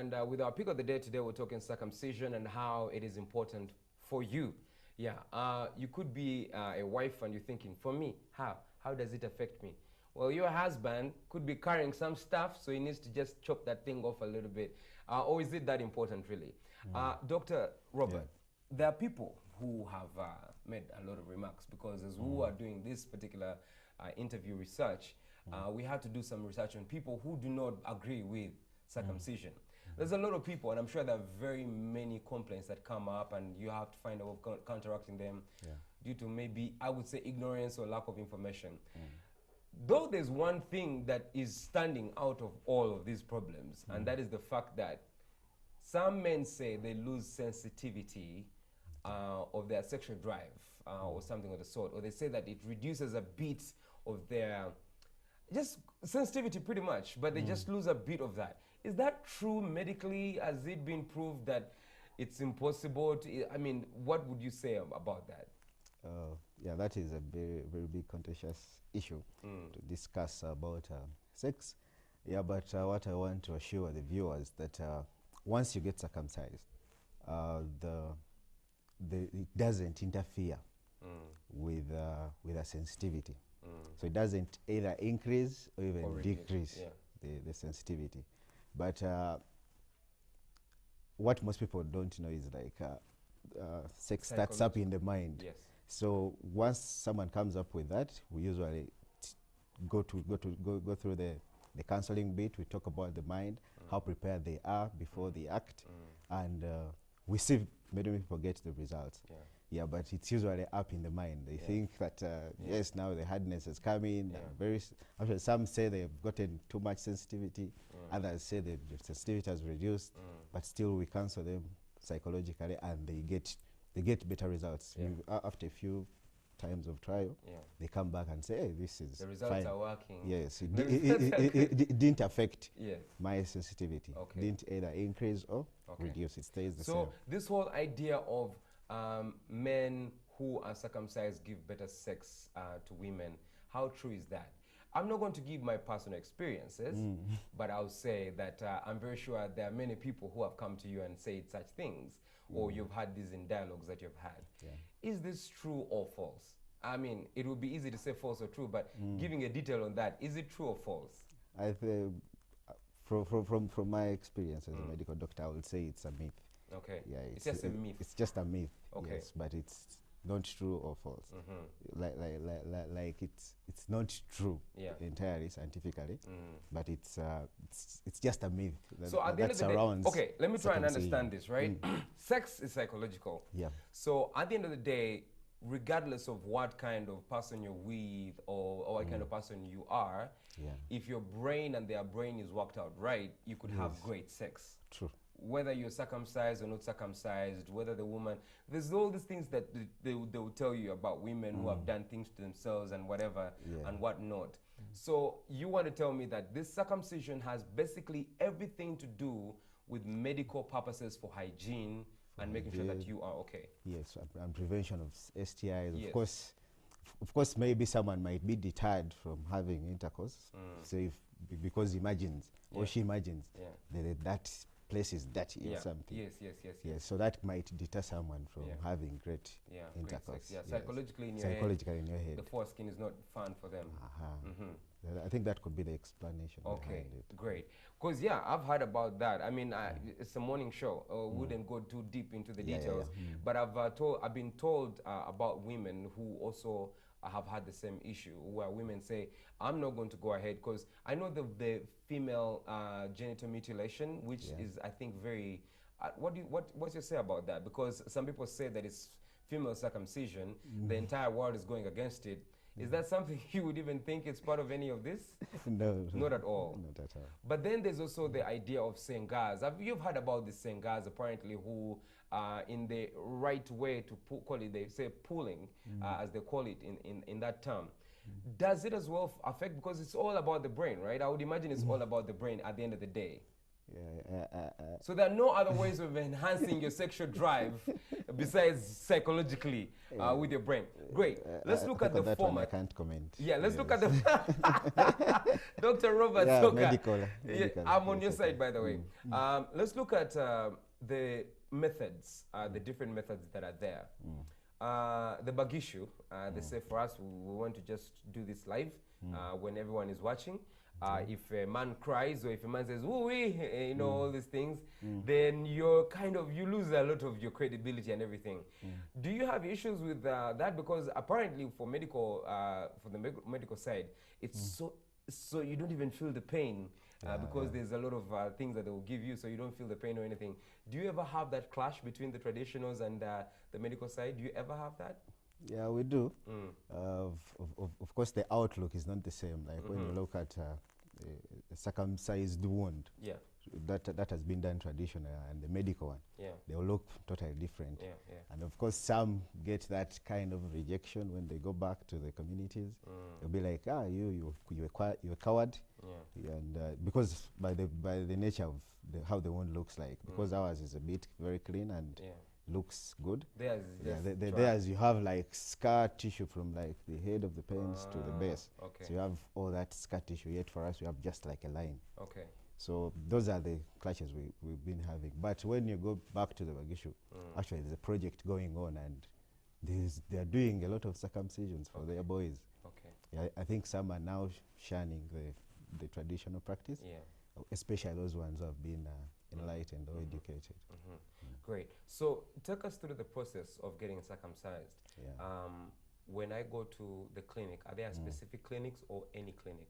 And with our pick of the day today, we're talking circumcision and how it is important for you. Yeah, you could be a wife and you're thinking, for me, how? How does it affect me? Well, your husband could be carrying some stuff, so he needs to just chop that thing off a little bit. Or is it that important, really? Dr. Robert, there are people who have made a lot of remarks because as we are doing this particular interview research, we had to do some research on people who do not agree with circumcision. There's a lot of people, and I'm sure there are very many complaints that come up, and you have to find a way of counteracting them due to maybe, I would say, ignorance or lack of information. Though there's one thing that is standing out of all of these problems, and that is the fact that some men say they lose sensitivity of their sexual drive or something of the sort, or they say that it reduces a bit of their just sensitivity pretty much, but they just lose a bit of that. Is that true medically? Has it been proved that it's impossible to, I mean, what would you say about that? Yeah, that is a very, very big contentious issue to discuss about sex. Yeah, but what I want to assure the viewers that once you get circumcised, it doesn't interfere with a sensitivity. So it doesn't either increase or even decrease the sensitivity. But what most people don't know is like sex starts up in the mind. Yes. So once someone comes up with that, we usually go through the counseling bit. We talk about the mind, how prepared they are before the act, and we see many people get the results. Yeah, but it's usually up in the mind. They think that yes, now the hardness is coming. Actually, some say they've gotten too much sensitivity. Others say the sensitivity has reduced, but still we counsel them psychologically, and they get better results. After a few times of trial, they come back and say, hey, this is the results fine. are working. Yes, it didn't affect Yes. my sensitivity. Okay. Didn't either increase or reduce. It stays the same. So this whole idea of men who are circumcised give better sex to women, how true is that? I'm not going to give my personal experiences, but I'll say that I'm very sure there are many people who have come to you and said such things, or you've had these in dialogues that you've had. Is this true or false? I mean, it would be easy to say false or true, but giving a detail on that, is it true or false? I think, from my experience as a medical doctor, I would say it's a myth. Okay. Yeah, it's just a myth. It's just a myth. Okay. Yes, but it's not true or false. Like it's not true entirely scientifically, but it's just a myth so at the end of the day, okay, let me try and understand this, right? Sex is psychological. Yeah. So at the end of the day, regardless of what kind of person you're with or what kind of person you are, if your brain and their brain is worked out right, you could have great sex. True. Whether you're circumcised or not circumcised, whether the woman, there's all these things that they will tell you about women who have done things to themselves and whatever and whatnot. So you want to tell me that this circumcision has basically everything to do with medical purposes for hygiene and making sure that you are okay. Yes, and prevention of STIs. Yes. Of course, maybe someone might be deterred from having intercourse, say because he imagines or she imagines that place is dirty or something. Yes. So that might deter someone from having great intercourse. Great sex. Psychologically in your head. The foreskin is not fun for them. I think that could be the explanation. Okay, great. Because I've heard about that. I mean, it's a morning show. Wouldn't go too deep into the details, but I've been told about women who also have had the same issue, where women say, I'm not going to go ahead because I know the female genital mutilation, which is, I think, very, what's your say about that? Because some people say that it's female circumcision, the entire world is going against it. Is that something you would even think it's part of any of this? No. Not at all. Not at all. But then there's also the idea of Sengas. You've heard about the Sengas, apparently, who in the right way to call it, they say pulling, as they call it in that term. Does it as well affect, because it's all about the brain, right? I would imagine it's all about the brain at the end of the day. Yeah, So there are no other ways of enhancing your sexual drive besides psychologically with your brain. Great. Let's look at the that format. one I can't comment. Yeah, let's look at the Dr. Robert Yeah, Soka. medical, Yeah, I'm on your side, by the way. Mm. Let's look at the methods, the different methods that are there. The bagishu, they say for us, we want to just do this live when everyone is watching. If a man cries or if a man says, ooh-wee, you know, all these things, then you're you lose a lot of your credibility and everything. Do you have issues with that? Because apparently for medical, for the medical side, it's so you don't even feel the pain because there's a lot of things that they will give you, so you don't feel the pain or anything. Do you ever have that clash between the traditionals and the medical side? Do you ever have that? Yeah, we do. Of course, the outlook is not the same. Like when you look at a circumcised wound, that has been done traditional, and the medical one, they will look totally different. And of course, some get that kind of rejection when they go back to the communities. They'll be like, you're a coward, and because by the nature of how the wound looks like, because ours is a bit very clean and looks good. Theirs you have like scar tissue from like the head of the penis to the base. So you have all that scar tissue, yet for us we have just like a line. So those are the clashes we've been having. But when you go back to the bagishu, actually there's a project going on, and they are doing a lot of circumcisions for their boys. Yeah, I think some are now shunning the traditional practice, especially those ones who have been enlightened or educated. Great. So take us through the process of getting circumcised. When I go to the clinic, are there specific clinics or any clinic?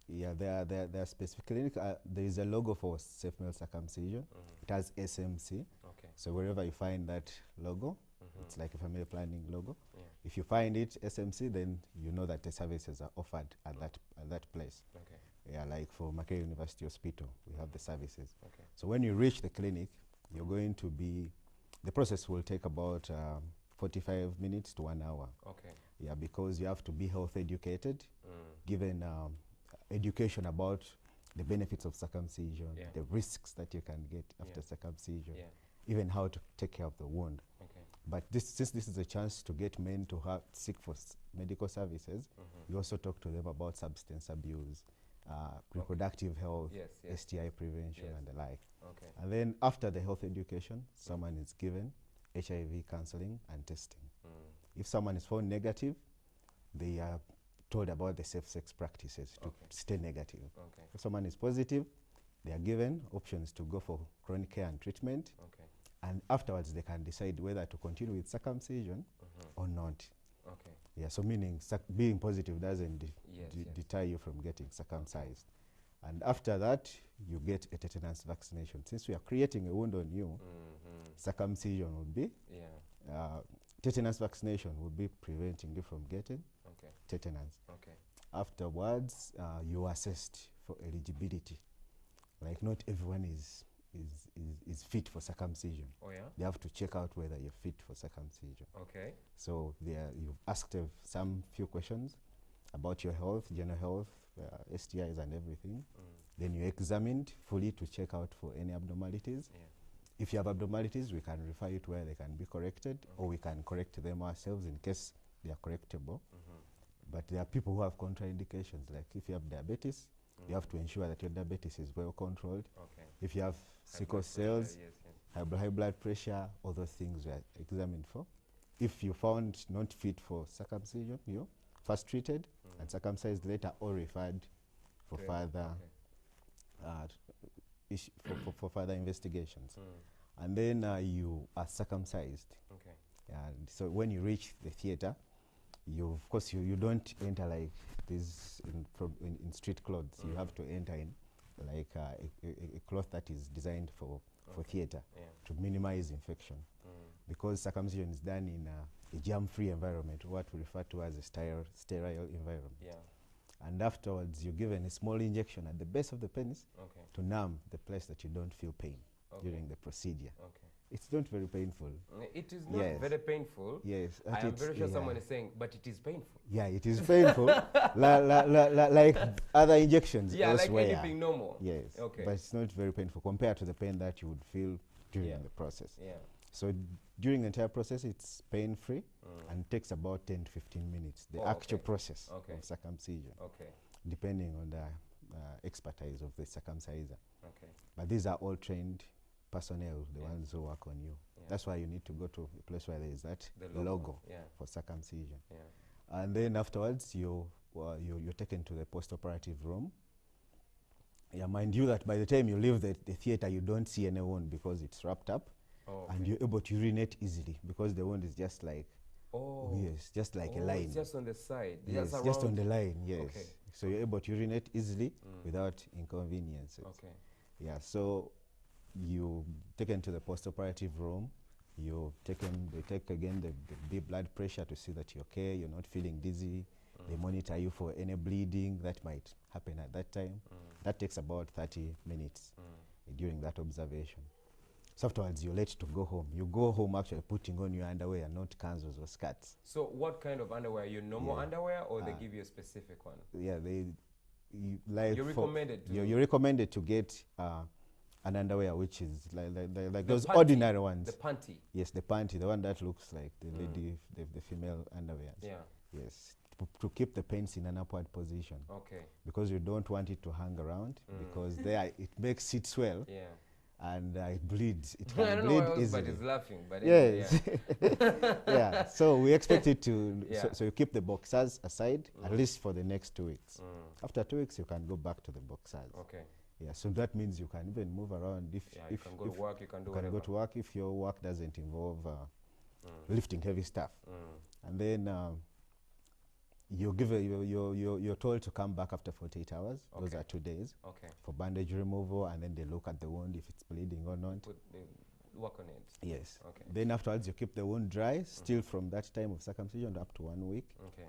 Yeah, there are specific clinics. There is a logo for safe male circumcision. It has SMC. So wherever you find that logo, it's like a family planning logo. If you find it SMC, then you know that the services are offered at that place. Yeah, like for Makerere University Hospital, we have the services. So when you reach the clinic, you're going to be, the process will take about 45 minutes to 1 hour. Yeah, because you have to be health educated, given education about the benefits of circumcision, the risks that you can get after circumcision, even how to take care of the wound. But since this is a chance to get men to seek for medical services, we also talk to them about substance abuse, reproductive health, STI prevention, and the like. And then after the health education, someone is given HIV counseling and testing. If someone is found negative, they are told about the safe sex practices to stay negative. If someone is positive, they are given options to go for chronic care and treatment. And afterwards, they can decide whether to continue with circumcision or not. Yeah, so meaning being positive doesn't deter you from getting circumcised. And after that, you get a tetanus vaccination. Since we are creating a wound on you, circumcision would be, tetanus vaccination would be preventing you from getting tetanus. Afterwards, you are assessed for eligibility. Like not everyone is fit for circumcision. They have to check out whether you're fit for circumcision. So you've asked some few questions about your health, general health, STIs and everything. Then you're examined fully to check out for any abnormalities. If you have abnormalities, we can refer you to where they can be corrected, or we can correct them ourselves in case they are correctable. But there are people who have contraindications, like if you have diabetes, you have to ensure that your diabetes is well controlled. If you have sickle cells, high blood pressure, all those things we are examined for. If you found not fit for circumcision, you first treated and circumcised later, or referred for further for further investigations. And then you are circumcised. And so when you reach the theater, of course you don't enter like this in street clothes. You have to enter in like a cloth that is designed for theater to minimize infection, because circumcision is done in a germ-free environment, what we refer to as a sterile environment. And afterwards, you're given a small injection at the base of the penis to numb the place that you don't feel pain during the procedure. It's not very painful. It is not Yes. very painful. Yes. I am very sure yeah. someone is saying, but it is painful. Yeah, it is painful, like other injections Yeah, elsewhere. like anything normal. Yes. Okay. But it's not very painful compared to the pain that you would feel during Yeah. the process. Yeah. So during the entire process, it's pain-free and takes about 10 to 15 minutes, the Oh, actual okay. process Okay. of circumcision, Okay. depending on the expertise of the circumciser. Okay. But these are all trained personnel, the Yeah. ones who work on you. Yeah. That's why you need to go to a place where there is that The logo Yeah. for circumcision. Yeah. And then afterwards, you're taken to the post-operative room. Yeah, mind you that by the time you leave the theater, you don't see any wound because it's wrapped up, Oh, and okay. you're able to urinate easily because the wound is just like, Oh. yes, just like a Oh, line. It's just on the side. Yes, Just just on around. the line, yes. Okay. So you're able to urinate easily without inconveniences. Okay. Yeah, so you taken to the post-operative room. They take again the blood pressure to see that you're okay, you're not feeling dizzy. They monitor you for any bleeding that might happen at that time. That takes about 30 minutes during that observation. So afterwards, you're let to go home. You go home actually putting on your underwear, not kanzus or skirts. So what kind of underwear? Your normal Yeah. underwear, or they give you a specific one? Yeah, like You're recommended to. you're recommended to get an underwear which is like those panty, ordinary ones. The panty. Yes, the panty, the one that looks like the lady, the female underwears. Yeah. Yes, to keep the pants in an upward position, Okay. because you don't want it to hang around, because there it makes it swell Yeah. and it bleeds. It I can don't know bleed why easily. everybody's laughing, but anyway, Yes. Yeah. So we expect it to. Yeah. So you keep the boxers aside at least for the next 2 weeks. After 2 weeks, you can go back to the boxers. Okay. Yeah. So that means you can even move around if Yeah, you can go to work, you can do whatever. go to work if your work doesn't involve lifting heavy stuff. And then you're told to come back after 48 hours. Those Okay. are 2 days Okay. for bandage removal, and then they look at the wound if it's bleeding or not. They work on it. Yes. Okay. Then afterwards, you keep the wound dry, still from that time of circumcision up to 1 week. Okay.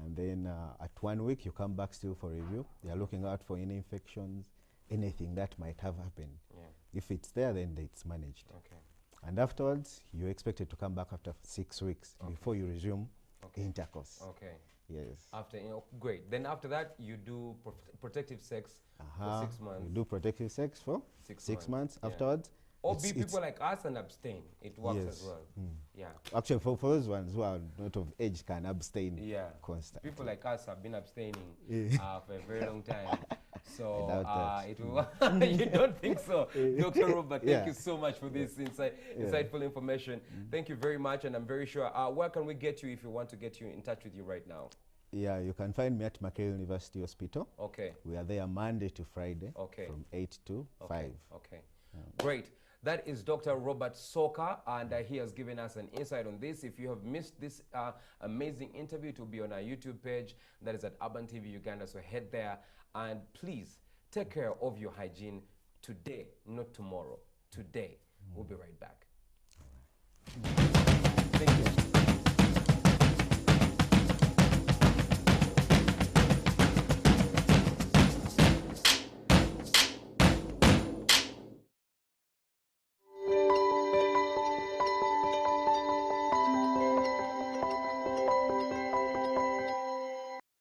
And then at 1 week, you come back still for review. They are looking out for any infections, anything that might have happened. Yeah. If it's there, then it's managed. Okay. And afterwards, you're expected to come back after 6 weeks before you resume intercourse. Okay. Yes. After, great. Then after that, you do protective sex for 6 months. You do protective sex for 6 months. Yeah. Afterwards, Or it's- be people like us and abstain. It works Yes. as well. Yeah. actually for those ones who are not of age can abstain Yeah. constantly. People like us have been abstaining Yeah. for a very long time. So I doubt that. it will you don't think so, Dr. Robert? Thank Yeah. you so much for this insightful information. Thank you very much, and I'm very sure. Where can we get you if we want to get you in touch with you right now? Yeah, you can find me at Makerere University Hospital. Okay. We are there Monday to Friday Okay. from 8 to 5. Okay. Great. That is Dr. Robert Soka, and he has given us an insight on this. If you have missed this amazing interview, it will be on our YouTube page. That is at Urban TV Uganda. So head there and please take care of your hygiene today, not tomorrow. Today. We'll be right back. Thank you.